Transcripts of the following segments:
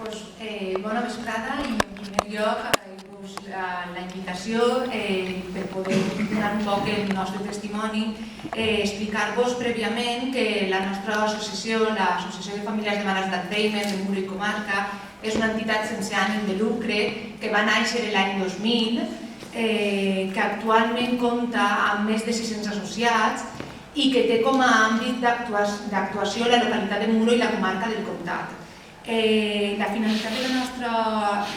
Bona vesprada i en primer lloc la invitació per poder donar un poc el nostre testimoni, explicar-vos prèviament que la nostra associació, l'Associació de Famílies de Malalts d'Alzheimer de Muro i Comarca, és una entitat sense ànim de lucre que va néixer l'any 2000, que actualment compta amb més de 600 associats i que té com a àmbit d'actuació la localitat de Muro i la comarca del Comtat. La finalitat de la nostra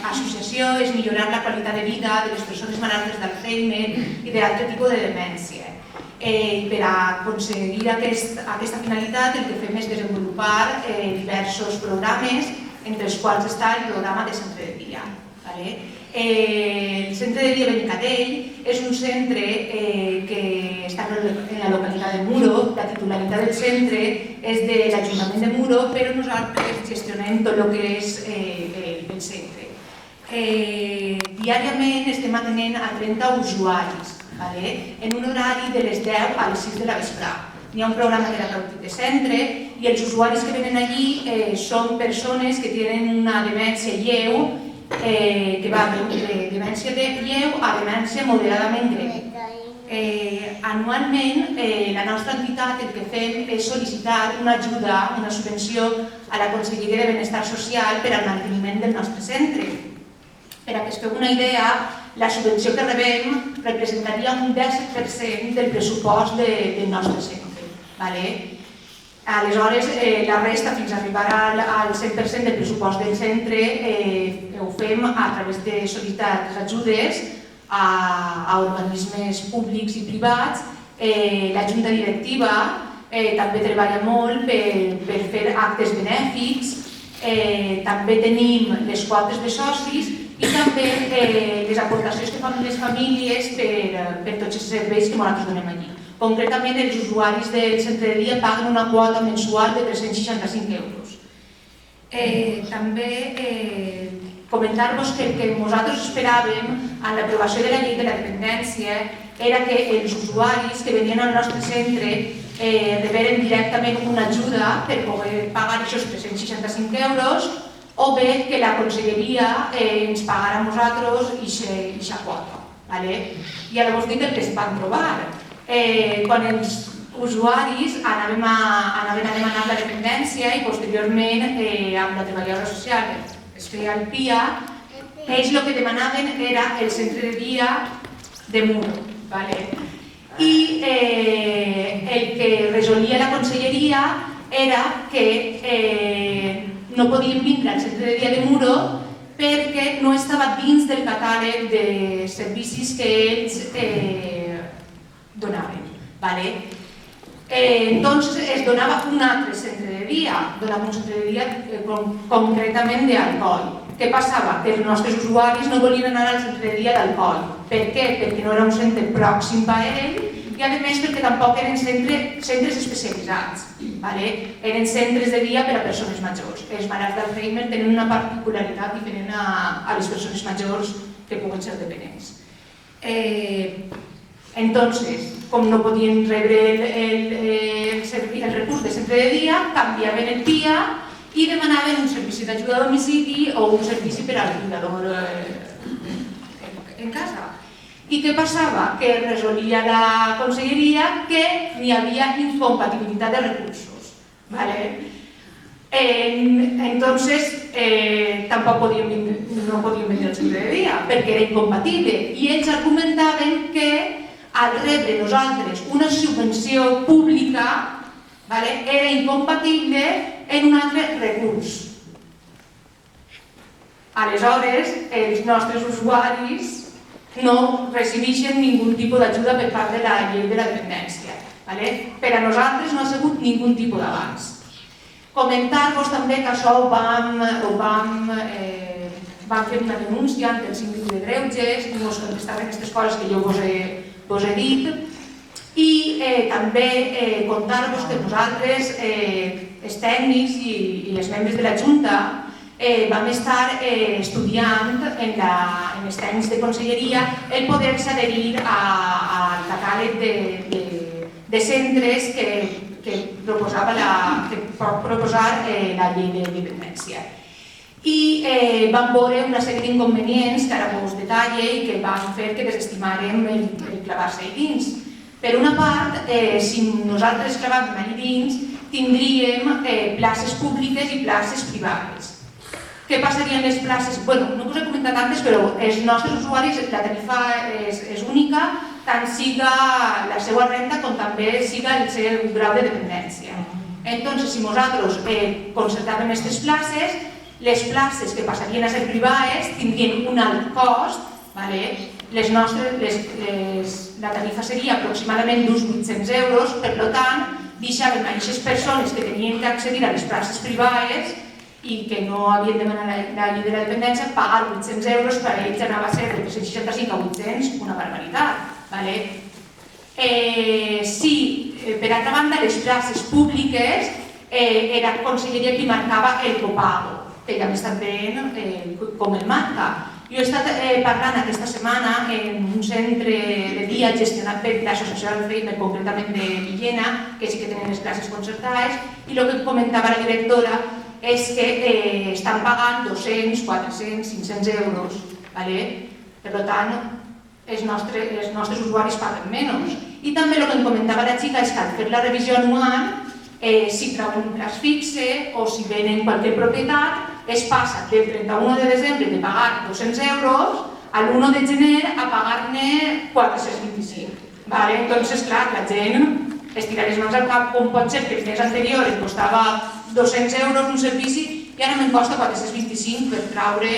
associació és millorar la qualitat de vida de les persones malaltes d'Alzheimer i d'altre tipus de demència. I per aconseguir aquesta finalitat el que fem és desenvolupar diversos programes, entre els quals està el programa de centre de dia. El centre de dia Benicadell és un centre que està en la localitat de Muro. La titularitat del centre és de l'Ajuntament de Muro, però nosaltres gestionem tot el que és el centre. Diàriament estem atenent a 30 usuaris en un horari de les 10 a les 6 de la vesprà. Hi ha un programa terapèutic de centre i els usuaris que venen allí són persones que tenen una demència lleu, que va de demència lleu a demència moderadament greu. Anualment, la nostra entitat el que fem és sol·licitar una ajuda, una subvenció a la Conselleria de Benestar Social per al manteniment del nostre centre. Per a que es feu una idea, la subvenció que rebem representaria un 10% del pressupost del nostre centre. Aleshores, la resta, fins a arribar al 100% del pressupost del centre, ho fem a través de sol·licitar les ajudes a organismes públics i privats. La Junta Directiva també treballa molt per fer actes benèfics, també tenim les quotes de socis i també les aportacions que fan les famílies per tots els serveis que nosaltres donem allí. Concretament, els usuaris del centre de dia paguen una quota mensual de 365 euros. També comentar-vos que el que nosaltres esperàvem en l'aprovació de la llei de la dependència era que els usuaris que venien al nostre centre reberen directament una ajuda per poder pagar aquests 365 euros o bé que la Conselleria ens pagara a nosaltres aquesta quota. I ara vos dic el que es van trobar. Quan els usuaris anaven a demanar la dependència i posteriorment amb la treballadora social es feia el PIA, ells el que demanaven era el centre de dia de Muro. I el que resolia la Conselleria era que no podien vindre al centre de dia de Muro perquè no estava dins del catàleg de servicis que ells donaven. Entonces es donava un altre centre de dia, donava un centre de dia concretament d'alcohol. Què passava? Que els nostres usuaris no volien anar al centre de dia d'alcohol. Per què? Perquè no era un centre pròxim a ell i a més perquè tampoc eren centres especialitzats. Eren centres de dia per a persones majors. Els malalts d'Alzheimer tenen una particularitat diferent a les persones majors que poden ser dependents. Entonces, com no podien rebre el recurs de centre de dia, canviaven el PIA i demanaven un servici d'ajuda a domicili o un servici per al cuidador en casa. I què passava? Que resolia la Conselleria que n'hi havia incompatibilitat de recursos. Entonces, tampoc no podien venir al centre de dia perquè era incompatible i ells argumentaven que al rebre nosaltres una subvenció pública era incompatible en un altre recurs. Aleshores, els nostres usuaris no recibeixen ningun tipus d'ajuda per part de la llei de la dependència. Per a nosaltres no ha sigut ningun tipus d'abans. Comentar-vos també que això vam fer una denúncia ante el síndic de Greuges i ens contestaven aquestes coses que jo vos he dit i també contar-vos que nosaltres, els tècnics i els membres de la Junta, vam estar estudiant en els tècnics de Conselleria el poder-se adherir al catàleg de centres que pot proposar la llei de dependència. i vam veure una sèrie d'inconvenients que ara us detalle i que van fer que desestimarem el clavar-se allà dins. Per una part, si nosaltres clavàvem allà dins, tindríem places públiques i places privades. Què passaria en les places? Bé, no us he comentat antes, però els nostres usuaris, la tarifa és única, tant siga la seva renda com també siga el seu grau de dependència. Entonces, si nosaltres concertàvem aquestes places, les places que passarien a ser privades tindrien un alt cost, la tarifa seria aproximadament d'uns 800 euros, per tant, deixàvem a aquestes persones que tenien que accedir a les places privades i que no havien demanat la llei de la dependència, pagar 800 euros per a ells anava a ser de 365 a 800, una barbaritat. Si, per altra banda, les places públiques era la conselleria qui marcava el copago, que ja m'estan veient com el marca. Jo he estat parlant aquesta setmana en un centre de dia gestionat per l'Associació d'Alzheimer, concretament de Villena, que sí que tenen les classes concertades, i el que comentava la directora és que estan pagant 200, 400, 500 euros. Per tant, els nostres usuaris paguen menys. I també el que em comentava la xica és que al fer la revisió anual, si treuen un plaç fixe o si venen qualsevol propietat, es passa del 31 de desembre de pagar 200 euros a l'1 de gener a pagar-ne 425. Entonces, clar, la gent es tira les mans al cap, com pot ser que el mes anterior em costava 200 euros un servici i ara me'n costa 425 per traure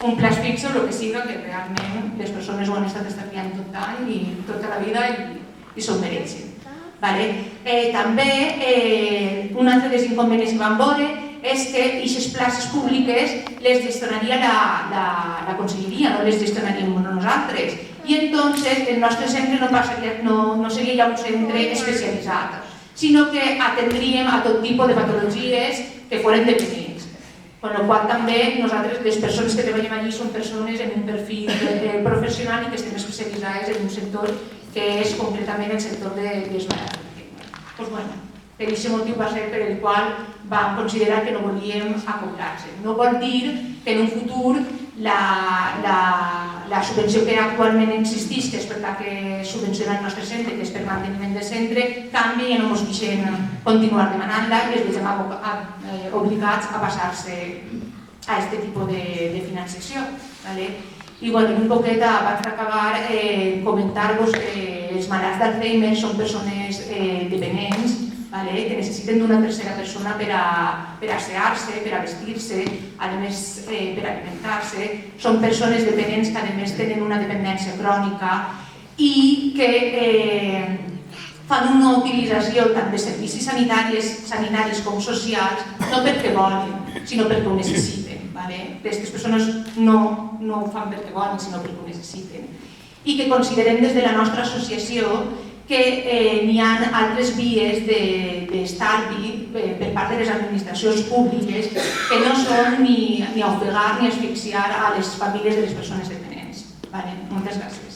un plaç fixe o el que siga, que realment les persones ho han estat estalviant tot l'any i tota la vida i s'ho mereixen. També, un altre dels inconvenients que vam veure és que aquestes places públiques les gestionaria la conselleria, no les gestionaríem nosaltres. I entonces el nostre centre no seria ja un centre especialitzat, sinó que atendríem a tot tipus de patologies que foren dependents. Con la qual també nosaltres, les persones que treballem allí, són persones en un perfil professional i que estem especialitzades en un sector que és concretament el sector de les malalties. Per aquest motiu va ser per el qual vam considerar que no volíem acoplar-se. No vol dir que en un futur la subvenció que actualment existeix, que és per la que subvenciona el nostre centre, que és per manteniment del centre, canvi i no ens deixem continuar demanant-la i ens vegem obligats a passar-se a aquest tipus de financiació. I un poquet abans d'acabar, comentar-vos que els malalts d'Alzheimer són persones dependents que necessiten d'una tercera persona per a assear-se, per a vestir-se, a més per alimentar-se. Són persones dependents que a més tenen una dependència crònica i que fan una utilització tant de servicis sanitaris com socials no perquè volen, sinó perquè ho necessiten. Aquestes persones no ho fan perquè volen, sinó perquè ho necessiten. I que considerem des de la nostra associació que n'hi ha altres vies d'estalvi per part de les administracions públiques que no són ni ofegar ni asfixiar a les famílies de les persones dependents. Moltes gràcies.